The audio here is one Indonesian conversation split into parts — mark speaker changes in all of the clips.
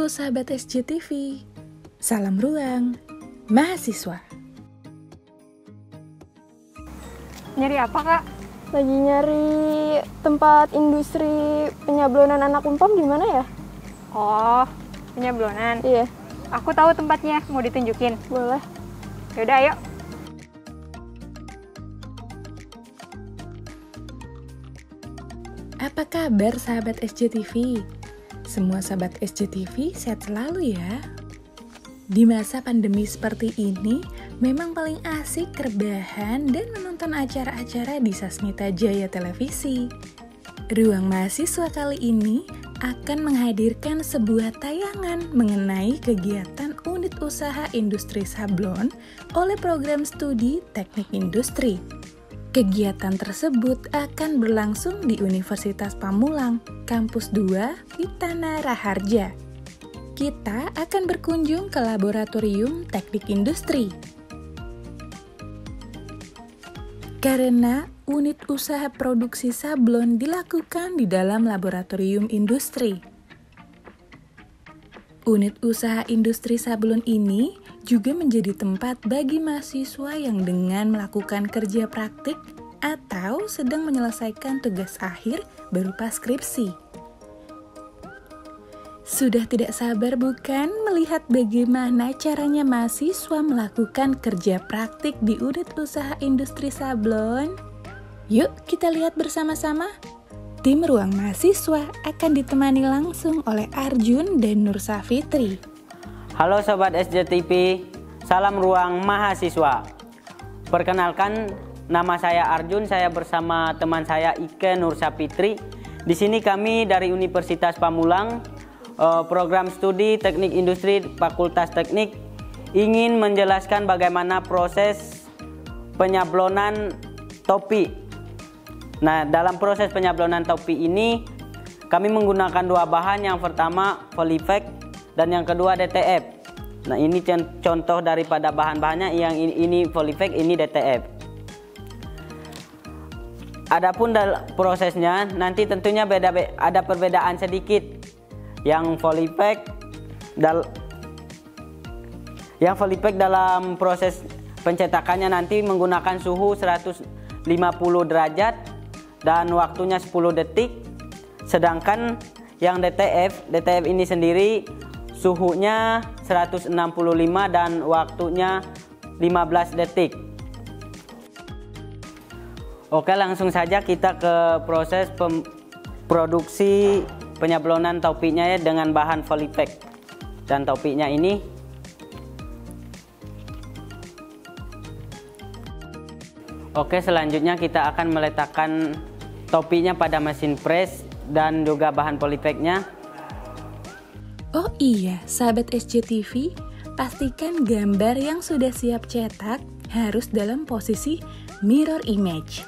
Speaker 1: Halo sahabat SJTV, salam ruang mahasiswa.
Speaker 2: Nyari apa, Kak?
Speaker 3: Lagi nyari tempat industri penyablonan anak Umpam di mana ya?
Speaker 2: Oh, penyablonan.
Speaker 3: Iya,
Speaker 2: Aku tahu tempatnya, mau ditunjukin.
Speaker 3: boleh.
Speaker 2: Yaudah, ayo.
Speaker 1: Apa kabar sahabat SJTV? Semua sahabat SJTV sehat selalu ya. Di masa pandemi seperti ini, memang paling asik rebahan dan menonton acara-acara di Sasmita Jaya Televisi. Ruang Mahasiswa kali ini akan menghadirkan sebuah tayangan mengenai kegiatan unit usaha industri sablon oleh program studi Teknik Industri. Kegiatan tersebut akan berlangsung di Universitas Pamulang, Kampus 2, Vitana Raharja. Kita akan berkunjung ke Laboratorium Teknik Industri. Karena unit usaha produksi sablon dilakukan di dalam laboratorium industri. Unit usaha industri sablon ini juga menjadi tempat bagi mahasiswa yang dengan melakukan kerja praktik atau sedang menyelesaikan tugas akhir berupa skripsi. Sudah tidak sabar bukan melihat bagaimana caranya mahasiswa melakukan kerja praktik di unit usaha industri sablon? Yuk kita lihat bersama-sama. Tim Ruang Mahasiswa akan ditemani langsung oleh Arjun dan Nur Safitri.
Speaker 4: Halo Sobat SJTV, salam Ruang Mahasiswa. Perkenalkan, nama saya Arjun, saya bersama teman saya Ike Nur Safitri. Di sini kami dari Universitas Pamulang, program studi Teknik Industri Fakultas Teknik, ingin menjelaskan bagaimana proses penyablonan topi. Nah, dalam proses penyablonan topi ini, kami menggunakan dua bahan, yang pertama Polyfek dan yang kedua DTF. Nah, ini contoh daripada bahan-bahannya, yang ini Polyfek, ini DTF. Adapun prosesnya nanti tentunya ada perbedaan sedikit. Yang Polyfek dalam proses pencetakannya nanti menggunakan suhu 150 derajat dan waktunya 10 detik. Sedangkan yang DTF ini sendiri suhunya 165 dan waktunya 15 detik. Oke, langsung saja kita ke proses produksi penyablonan topinya ya, dengan bahan Polyfek. Dan topinya ini oke, selanjutnya kita akan meletakkan topinya pada mesin press dan juga bahan Polyfeknya.
Speaker 1: Oh iya, sahabat SJTV, pastikan gambar yang sudah siap cetak harus dalam posisi mirror image.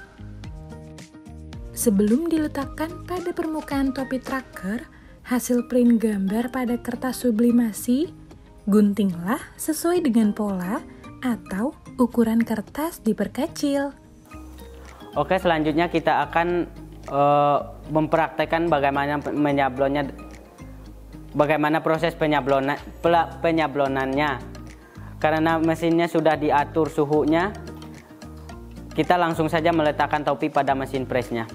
Speaker 1: Sebelum diletakkan pada permukaan topi tracker, hasil print gambar pada kertas sublimasi, guntinglah sesuai dengan pola atau ukuran kertas diperkecil.
Speaker 4: Oke, selanjutnya kita akan mempraktekkan bagaimana proses penyablonannya. Karena mesinnya sudah diatur suhunya, kita langsung saja meletakkan topi pada mesin pressnya.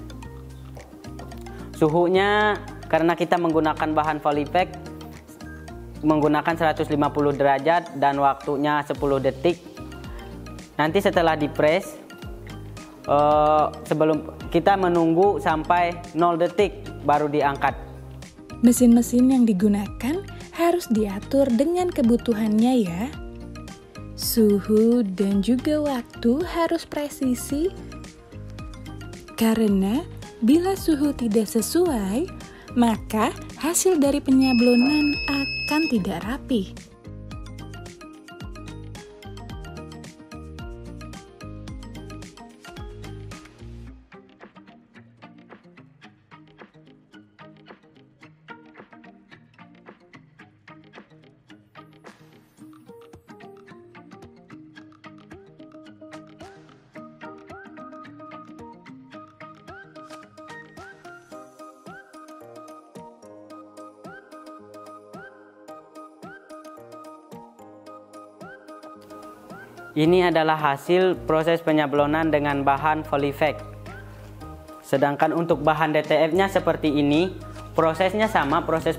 Speaker 4: Suhunya, karena kita menggunakan bahan Polyfek, menggunakan 150 derajat dan waktunya 10 detik. Nanti setelah di-press, sebelum kita menunggu sampai 0 detik baru diangkat.
Speaker 1: Mesin-mesin yang digunakan harus diatur dengan kebutuhannya ya. Suhu dan juga waktu harus presisi. Karena bila suhu tidak sesuai, maka hasil dari penyablonan akan tidak rapi.
Speaker 4: Ini adalah hasil proses penyablonan dengan bahan Folivac. Sedangkan untuk bahan DTF-nya seperti ini, prosesnya sama, proses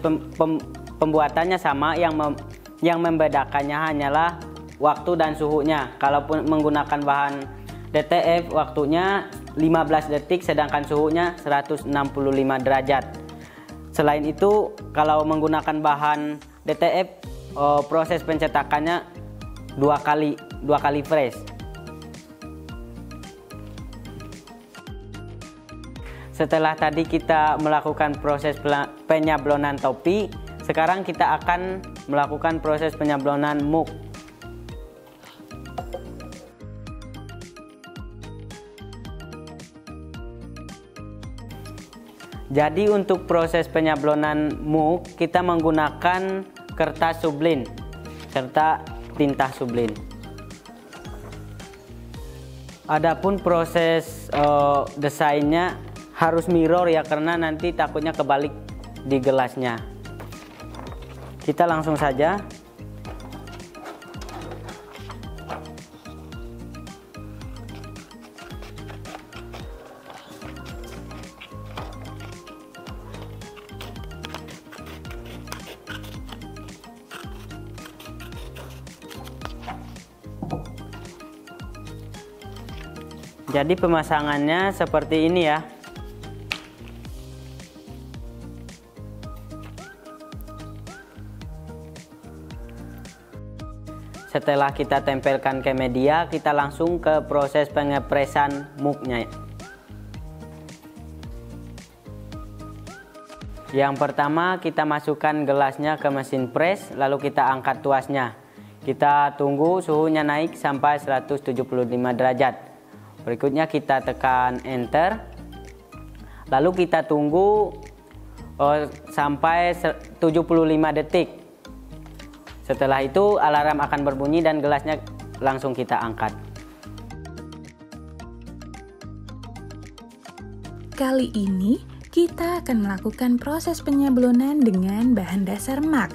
Speaker 4: pembuatannya sama, yang membedakannya hanyalah waktu dan suhunya. Kalau menggunakan bahan DTF, waktunya 15 detik, sedangkan suhunya 165 derajat. Selain itu, kalau menggunakan bahan DTF, proses pencetakannya dua kali press. Setelah tadi kita melakukan proses penyablonan topi, sekarang kita akan melakukan proses penyablonan muk. Jadi untuk proses penyablonan muk, kita menggunakan kertas sublin serta tinta sublin. Adapun proses desainnya harus mirror ya, karena nanti takutnya kebalik di gelasnya. Kita langsung saja. Jadi pemasangannya seperti ini ya. Setelah kita tempelkan ke media, kita langsung ke proses pengepresan muknya. Yang pertama, kita masukkan gelasnya ke mesin press, lalu kita angkat tuasnya. Kita tunggu suhunya naik sampai 175 derajat. Berikutnya kita tekan enter, lalu kita tunggu sampai 75 detik. Setelah itu alarm akan berbunyi dan gelasnya langsung kita angkat.
Speaker 1: Kali ini kita akan melakukan proses penyablonan dengan bahan dasar mak.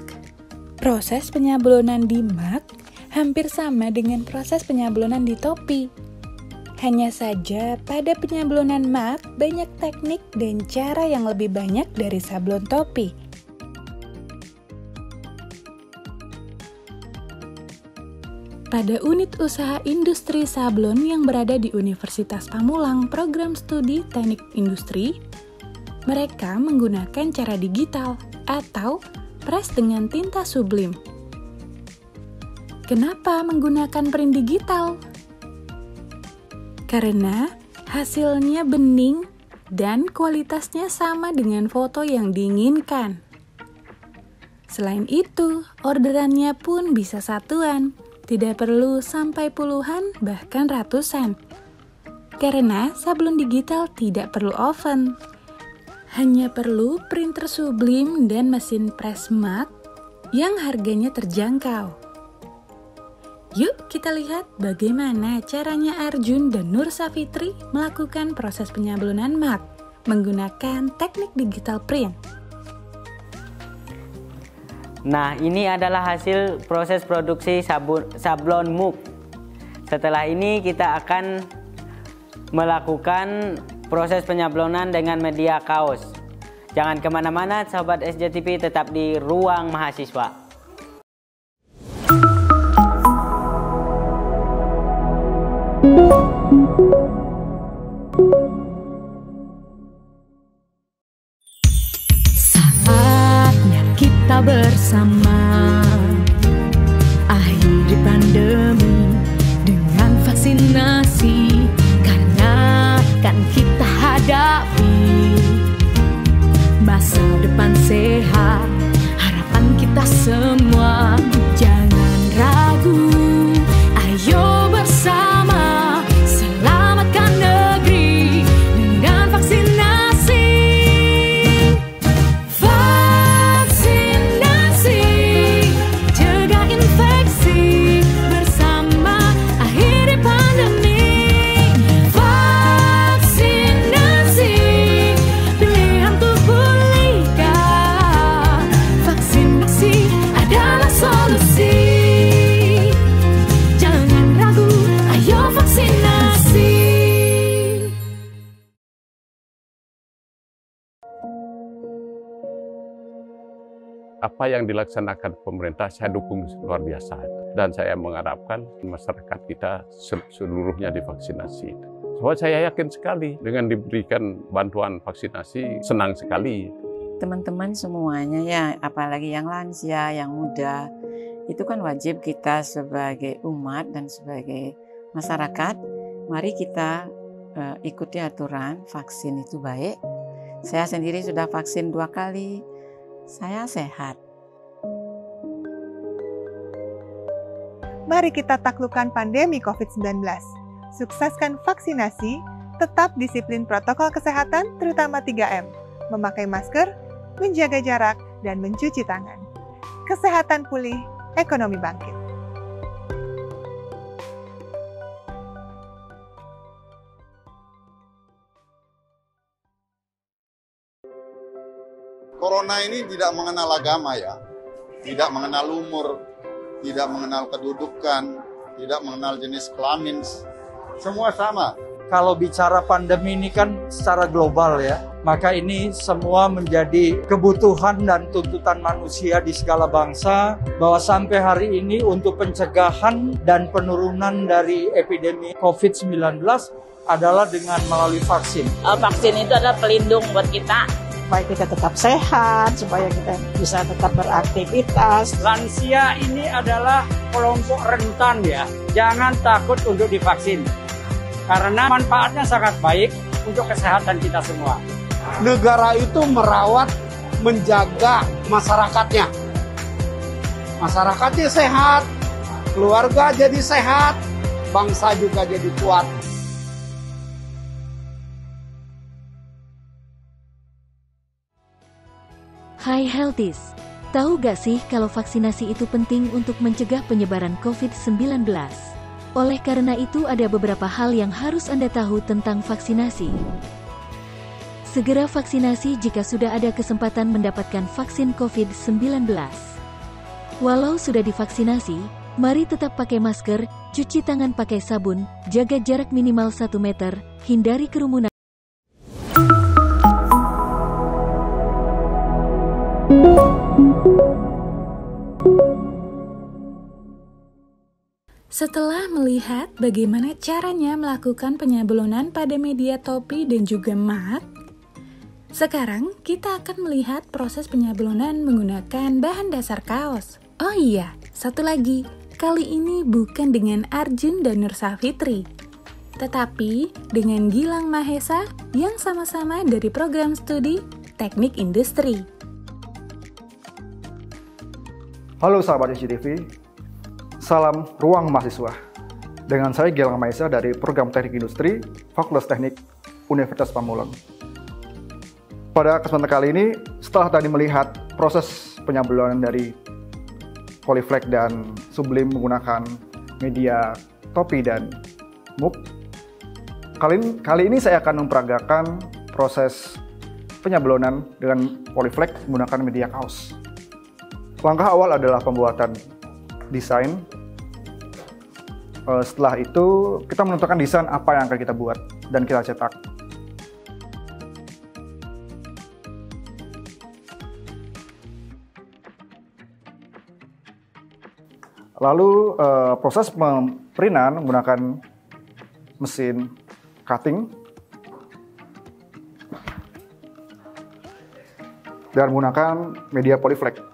Speaker 1: Proses penyablonan di mak hampir sama dengan proses penyablonan di topi. Hanya saja pada penyablonan mak banyak teknik dan cara yang lebih banyak dari sablon topi. Pada unit usaha industri sablon yang berada di Universitas Pamulang Program Studi Teknik Industri, mereka menggunakan cara digital atau press dengan tinta sublim. Kenapa menggunakan print digital? Karena hasilnya bening dan kualitasnya sama dengan foto yang diinginkan. Selain itu, orderannya pun bisa satuan, tidak perlu sampai puluhan bahkan ratusan. Karena sablon digital tidak perlu oven, hanya perlu printer sublim dan mesin press mat yang harganya terjangkau. Yuk kita lihat bagaimana caranya Arjun dan Nur Safitri melakukan proses penyablonan mak menggunakan teknik digital print.
Speaker 4: Nah, ini adalah hasil proses produksi sablon muk. Setelah ini kita akan melakukan proses penyablonan dengan media kaos. Jangan kemana-mana, Sobat SJTV, tetap di Ruang Mahasiswa.
Speaker 5: Saatnya kita bersama akhiri pandemi dengan vaksinasi, karena kan kita hadapi masa depan sehat, harapan kita semua. Jangan ragu, ayo bersama selamatkan negeri dengan vaksinasi. Vaksinasi
Speaker 6: apa yang dilaksanakan pemerintah saya dukung luar biasa. Dan saya mengharapkan masyarakat kita seluruhnya divaksinasi. Soalnya saya yakin sekali dengan diberikan bantuan vaksinasi, senang sekali.
Speaker 7: Teman-teman semuanya ya, apalagi yang lansia, yang muda, itu kan wajib kita sebagai umat dan sebagai masyarakat, mari kita ikuti aturan, vaksin itu baik. Saya sendiri sudah vaksin 2 kali, saya sehat.
Speaker 8: Mari kita taklukkan pandemi COVID-19. Sukseskan vaksinasi, tetap disiplin protokol kesehatan terutama 3M, memakai masker, menjaga jarak, dan mencuci tangan. Kesehatan pulih, ekonomi bangkit.
Speaker 9: Corona ini tidak mengenal agama ya, tidak mengenal umur, tidak mengenal kedudukan, tidak mengenal jenis kelamin, semua sama.
Speaker 10: Kalau bicara pandemi ini kan secara global ya, maka ini semua menjadi kebutuhan dan tuntutan manusia di segala bangsa, bahwa sampai hari ini untuk pencegahan dan penurunan dari epidemi COVID-19 adalah dengan melalui vaksin.
Speaker 11: Vaksin itu adalah pelindung buat kita.
Speaker 12: Supaya kita tetap sehat, supaya kita bisa tetap beraktivitas.
Speaker 10: Lansia ini adalah kelompok rentan ya, jangan takut untuk divaksin. Karena manfaatnya sangat baik untuk kesehatan kita semua.
Speaker 13: Negara itu merawat, menjaga masyarakatnya. Masyarakatnya sehat, keluarga jadi sehat, bangsa juga jadi kuat.
Speaker 14: Hai Healthies, tahu gak sih kalau vaksinasi itu penting untuk mencegah penyebaran COVID-19? Oleh karena itu ada beberapa hal yang harus Anda tahu tentang vaksinasi. Segera vaksinasi jika sudah ada kesempatan mendapatkan vaksin COVID-19. Walau sudah divaksinasi, mari tetap pakai masker, cuci tangan pakai sabun, jaga jarak minimal 1 meter, hindari kerumunan.
Speaker 1: Setelah melihat bagaimana caranya melakukan penyablonan pada media topi dan juga mat, sekarang kita akan melihat proses penyablonan menggunakan bahan dasar kaos. Oh iya, satu lagi, kali ini bukan dengan Arjun dan Nur Safitri, tetapi dengan Gilang Mahesa yang sama-sama dari program studi Teknik Industri.
Speaker 15: Halo sahabat SJTV, salam ruang mahasiswa. Dengan saya Gilang Mahesa dari program Teknik Industri, Fakultas Teknik Universitas Pamulang. Pada kesempatan kali ini, setelah tadi melihat proses penyablonan dari Polyflex dan Sublim menggunakan media topi dan MUK, kali ini saya akan memperagakan proses penyablonan dengan Polyflex menggunakan media kaos. Langkah awal adalah pembuatan desain. Setelah itu kita menentukan desain apa yang akan kita buat dan kita cetak. Lalu proses pemprintan menggunakan mesin cutting dan menggunakan media Polyflex.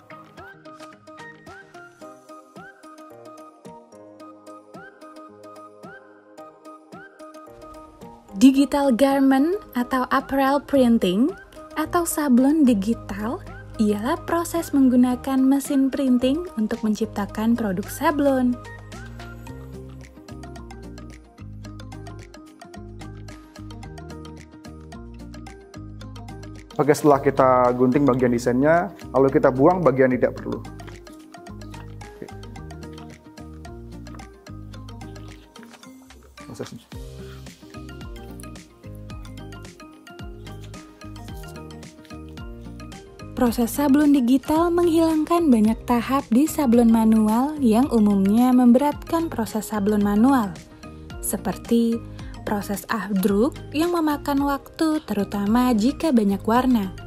Speaker 1: Digital garment atau apparel printing atau sablon digital ialah proses menggunakan mesin printing untuk menciptakan produk sablon.
Speaker 15: Oke, setelah kita gunting bagian desainnya, lalu kita buang bagian tidak perlu. Prosesnya.
Speaker 1: Proses sablon digital menghilangkan banyak tahap di sablon manual yang umumnya memberatkan proses sablon manual, seperti proses afdruk yang memakan waktu terutama jika banyak warna.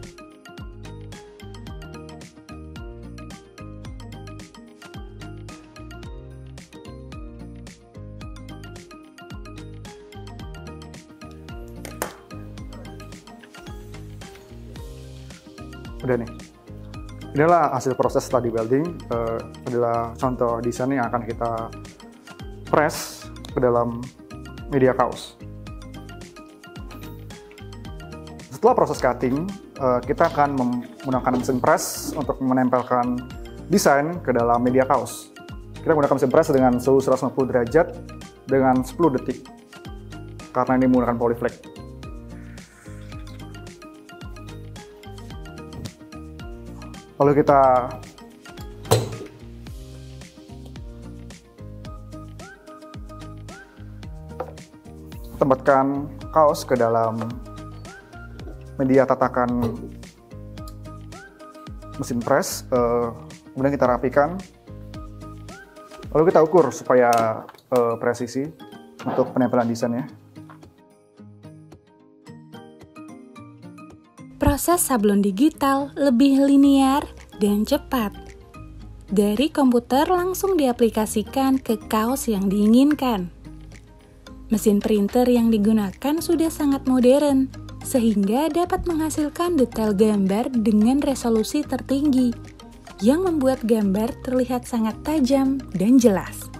Speaker 15: Udah nih. Inilah hasil proses setelah di welding. Adalah contoh desain yang akan kita press ke dalam media kaos. Setelah proses cutting, kita akan menggunakan mesin press untuk menempelkan desain ke dalam media kaos. Kita menggunakan mesin press dengan suhu 150 derajat dengan 10 detik. Karena ini menggunakan polyflex. Lalu kita tempatkan kaos ke dalam media tatakan mesin press, kemudian kita rapikan, lalu kita ukur supaya presisi untuk penempelan desainnya.
Speaker 1: Proses sablon digital lebih linear dan cepat. Dari komputer langsung diaplikasikan ke kaos yang diinginkan. Mesin printer yang digunakan sudah sangat modern, sehingga dapat menghasilkan detail gambar dengan resolusi tertinggi, yang membuat gambar terlihat sangat tajam dan jelas.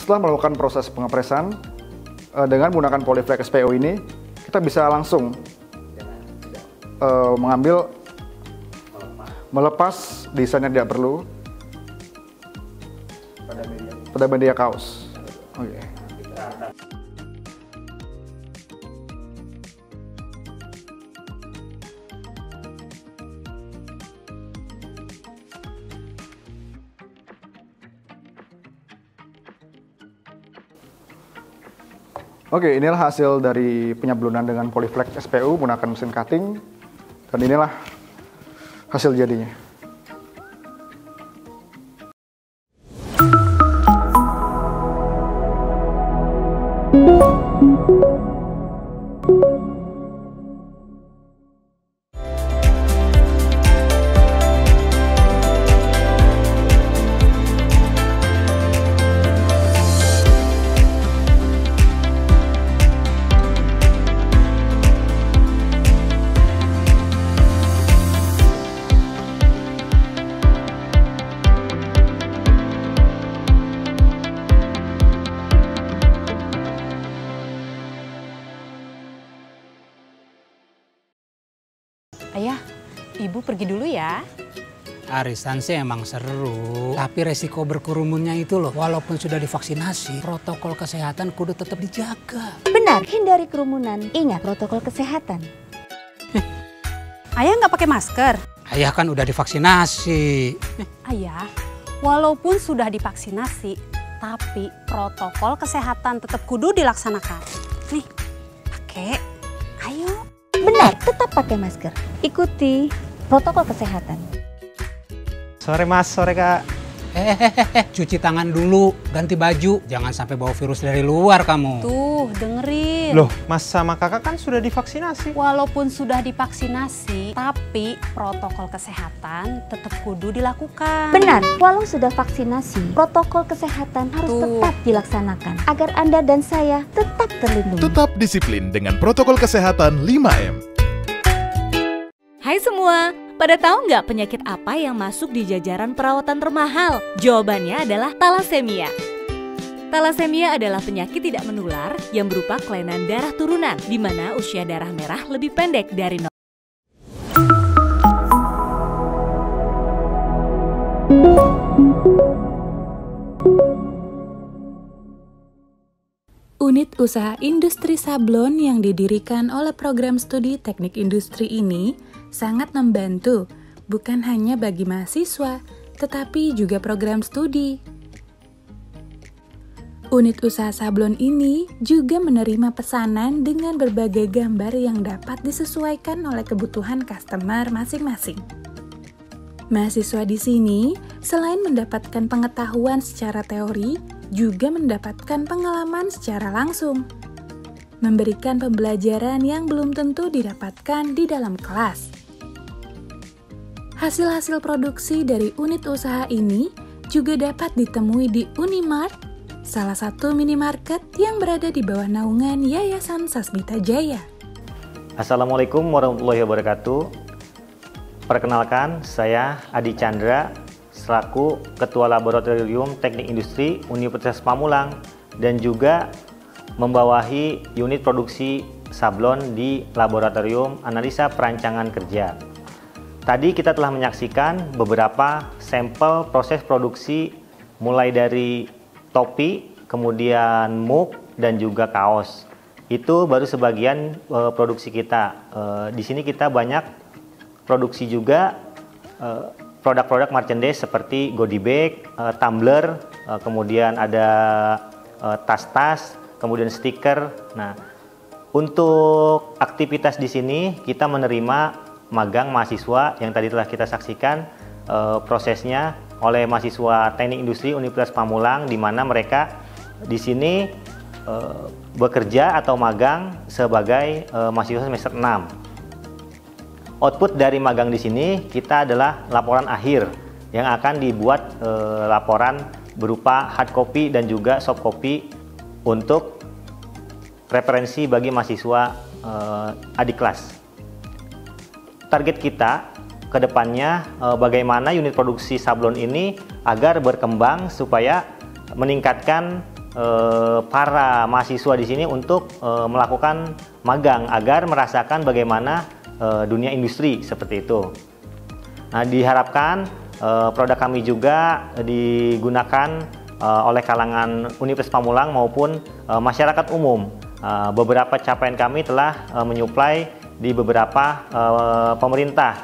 Speaker 15: Setelah melakukan proses pengepresan, dengan menggunakan polyflex SPO ini, kita bisa langsung melepas desain yang tidak perlu pada media kaos. Oke. Oke, inilah hasil dari penyablonan dengan polyflex SPU menggunakan mesin cutting, dan inilah hasil jadinya.
Speaker 16: Ayah, Ibu pergi dulu ya.
Speaker 17: Arisan sih emang seru, tapi resiko berkerumunnya itu loh. Walaupun sudah divaksinasi, protokol kesehatan kudu tetap dijaga.
Speaker 18: Benar, hindari kerumunan. Ingat protokol kesehatan.
Speaker 16: Ayah nggak pakai masker?
Speaker 17: Ayah kan udah divaksinasi.
Speaker 16: Ayah, walaupun sudah divaksinasi, tapi protokol kesehatan tetap kudu dilaksanakan. Nih, pakai. Ayo.
Speaker 18: Benar, tetap pakai masker. Ikuti protokol kesehatan.
Speaker 19: Sore Mas, sore Kak.
Speaker 17: Cuci tangan dulu, ganti baju. Jangan sampai bawa virus dari luar kamu.
Speaker 16: Tuh, dengerin.
Speaker 19: Loh, Mas sama Kakak kan sudah divaksinasi.
Speaker 16: Walaupun sudah divaksinasi, tapi protokol kesehatan tetap kudu dilakukan.
Speaker 18: Benar, walau sudah vaksinasi, protokol kesehatan harus tetap dilaksanakan agar Anda dan saya tetap terlindungi.
Speaker 20: Tetap disiplin dengan protokol kesehatan 5M.
Speaker 21: Hai semua, pada tahu nggak penyakit apa yang masuk di jajaran perawatan termahal? Jawabannya adalah talasemia. Talasemia adalah penyakit tidak menular yang berupa kelainan darah turunan, di mana usia darah merah lebih pendek dari 0.
Speaker 1: Unit usaha industri sablon yang didirikan oleh program studi teknik industri ini sangat membantu, bukan hanya bagi mahasiswa, tetapi juga program studi. Unit usaha sablon ini juga menerima pesanan dengan berbagai gambar yang dapat disesuaikan oleh kebutuhan customer masing-masing. Mahasiswa di sini, selain mendapatkan pengetahuan secara teori, juga mendapatkan pengalaman secara langsung, memberikan pembelajaran yang belum tentu didapatkan di dalam kelas. Hasil-hasil produksi dari unit usaha ini juga dapat ditemui di Unimart, salah satu minimarket yang berada di bawah naungan Yayasan Sasmita Jaya.
Speaker 3: Assalamualaikum warahmatullahi wabarakatuh. Perkenalkan, saya Adi Chandra, selaku Ketua Laboratorium Teknik Industri Universitas Pamulang dan juga membawahi unit produksi sablon di Laboratorium Analisa Perancangan Kerja. Tadi kita telah menyaksikan beberapa sampel proses produksi mulai dari topi, kemudian mug, dan juga kaos. Itu baru sebagian produksi kita. Di sini kita banyak produksi juga produk-produk merchandise seperti goodie bag, tumbler, kemudian ada tas-tas, kemudian stiker. Nah, untuk aktivitas di sini kita menerima magang mahasiswa yang tadi telah kita saksikan prosesnya oleh mahasiswa Teknik Industri Universitas Pamulang, di mana mereka di sini bekerja atau magang sebagai mahasiswa semester 6. Output dari magang di sini kita adalah laporan akhir yang akan dibuat laporan berupa hard copy dan juga soft copy untuk referensi bagi mahasiswa adik kelas. Target kita ke depannya bagaimana unit produksi sablon ini agar berkembang supaya meningkatkan para mahasiswa di sini untuk melakukan magang agar merasakan bagaimana dunia industri seperti itu. Nah, diharapkan produk kami juga digunakan oleh kalangan Universitas Pamulang maupun masyarakat umum. Beberapa capaian kami telah menyuplai di beberapa pemerintah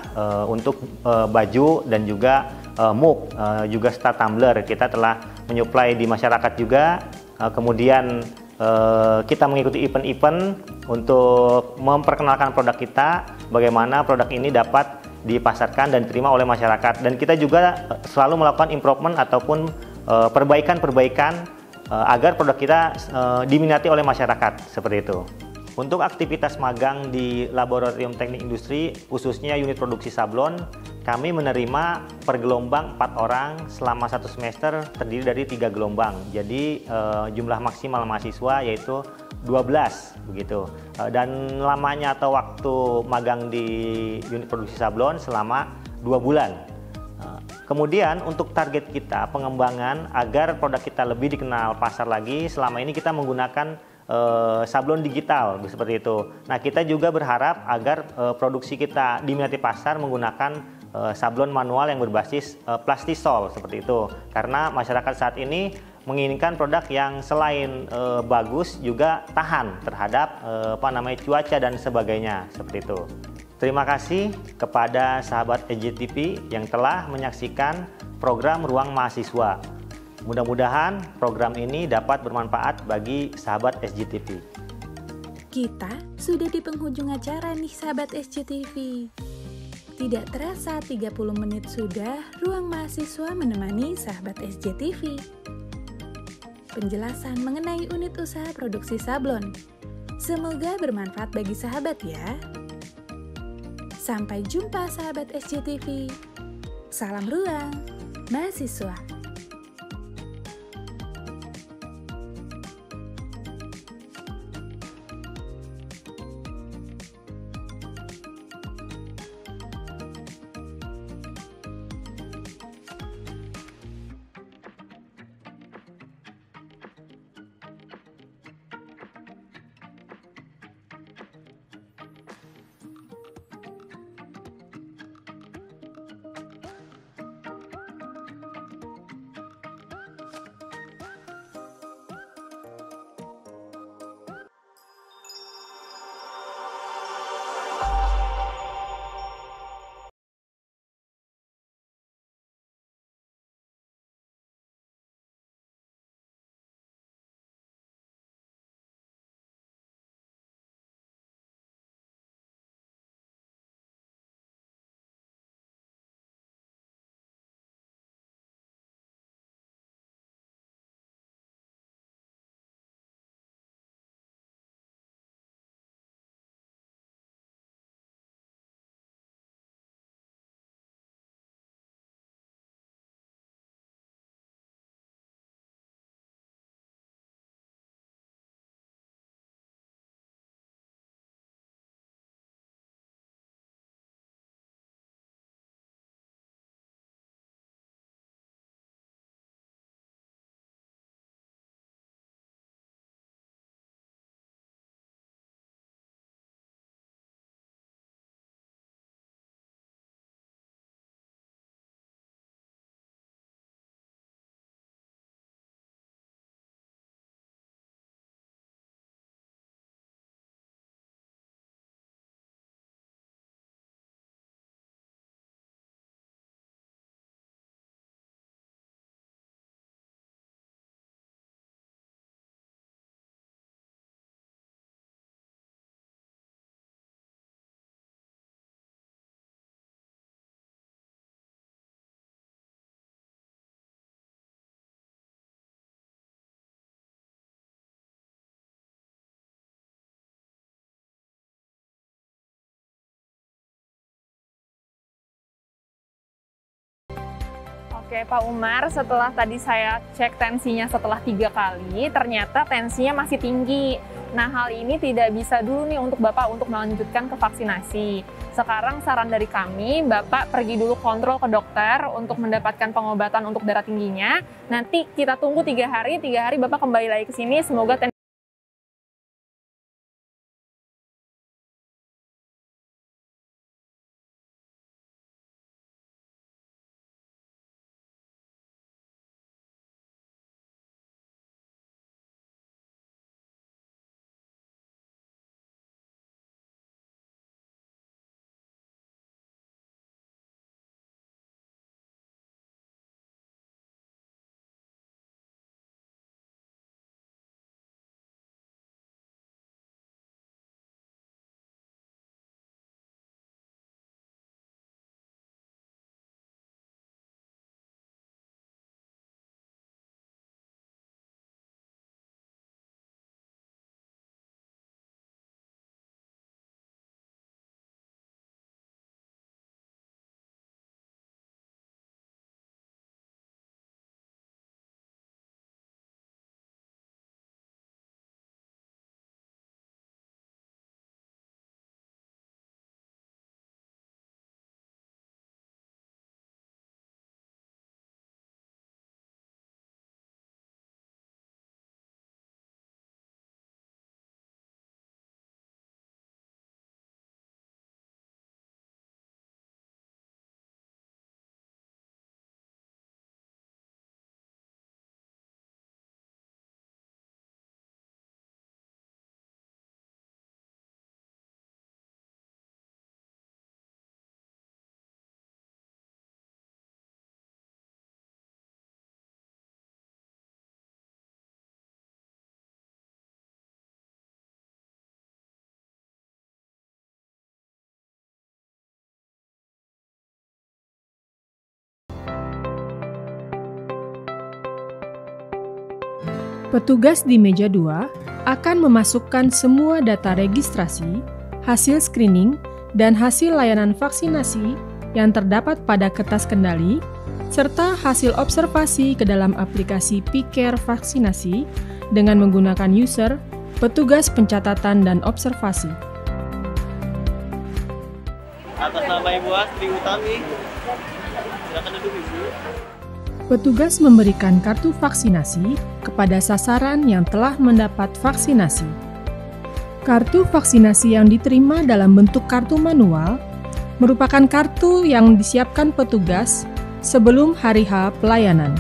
Speaker 3: untuk baju dan juga mug, juga stand tumbler. Kita telah menyuplai di masyarakat juga. Kemudian kita mengikuti event-event untuk memperkenalkan produk kita, bagaimana produk ini dapat dipasarkan dan diterima oleh masyarakat. Dan kita juga selalu melakukan improvement ataupun perbaikan-perbaikan agar produk kita diminati oleh masyarakat, seperti itu. Untuk aktivitas magang di Laboratorium Teknik Industri, khususnya unit produksi sablon, kami menerima per gelombang 4 orang selama 1 semester terdiri dari 3 gelombang. Jadi jumlah maksimal mahasiswa yaitu 12 begitu. Dan lamanya atau waktu magang di unit produksi sablon selama 2 bulan. Kemudian untuk target kita pengembangan agar produk kita lebih dikenal pasar lagi, selama ini kita menggunakan sablon digital seperti itu. Nah, kita juga berharap agar produksi kita diminati pasar menggunakan sablon manual yang berbasis plastisol seperti itu. Karena masyarakat saat ini menginginkan produk yang selain bagus juga tahan terhadap cuaca dan sebagainya seperti itu. Terima kasih kepada sahabat SJTV yang telah menyaksikan program Ruang Mahasiswa. Mudah-mudahan program ini dapat bermanfaat bagi sahabat SJTV.
Speaker 1: Kita sudah di penghujung acara nih sahabat SJTV. Tidak terasa 30 menit sudah Ruang Mahasiswa menemani sahabat SJTV. Penjelasan mengenai unit usaha produksi sablon. Semoga bermanfaat bagi sahabat ya. Sampai jumpa sahabat SJTV. Salam Ruang Mahasiswa.
Speaker 2: Oke Pak Umar, setelah tadi saya cek tensinya setelah 3 kali, ternyata tensinya masih tinggi. Nah, hal ini tidak bisa dulu nih untuk Bapak untuk melanjutkan ke vaksinasi. Sekarang saran dari kami, Bapak pergi dulu kontrol ke dokter untuk mendapatkan pengobatan untuk darah tingginya. Nanti kita tunggu 3 hari Bapak kembali lagi ke sini, semoga tensi.
Speaker 22: Petugas di meja 2 akan memasukkan semua data registrasi, hasil screening, dan hasil layanan vaksinasi yang terdapat pada kertas kendali, serta hasil observasi ke dalam aplikasi P-Care Vaksinasi dengan menggunakan user, petugas pencatatan dan observasi.
Speaker 23: Atas nama Ibu Astri Utami, silakan duduk Ibu.
Speaker 22: Petugas memberikan kartu vaksinasi kepada sasaran yang telah mendapat vaksinasi. Kartu vaksinasi yang diterima dalam bentuk kartu manual merupakan kartu yang disiapkan petugas sebelum hari H pelayanan.